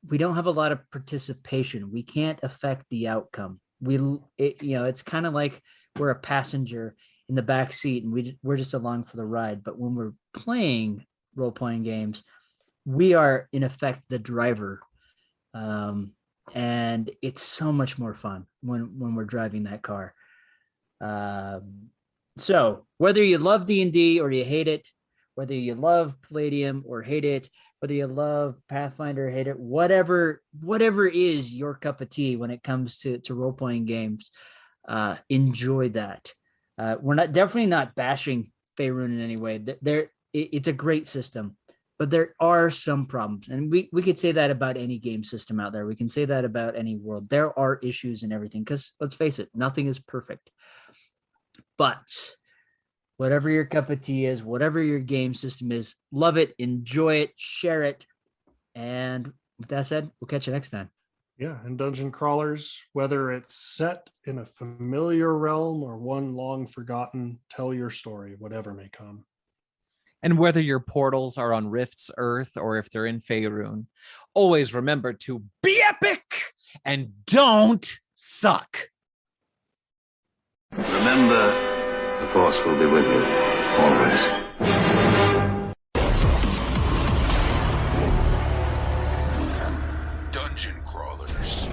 we don't have a lot of participation. We can't affect the outcome. It's kind of like we're a passenger in the back seat and we're just along for the ride. But when we're playing role-playing games, we are in effect the driver. And it's so much more fun when we're driving that car. So whether you love D&D or you hate it, whether you love Palladium or hate it, whether you love Pathfinder or hate it, whatever is your cup of tea when it comes to role-playing games, enjoy that. We're definitely not bashing Faerun in any way. It's a great system, but there are some problems. And we could say that about any game system out there. We can say that about any world. There are issues and everything, because let's face it, nothing is perfect. But whatever your cup of tea is, whatever your game system is, love it, enjoy it, share it. And with that said, we'll catch you next time. Yeah, and dungeon crawlers, whether it's set in a familiar realm or one long forgotten, tell your story, whatever may come. And whether your portals are on Rift's Earth or if they're in Faerun, always remember to be epic and don't suck. Remember, the Force will be with you, always. Dungeon crawlers.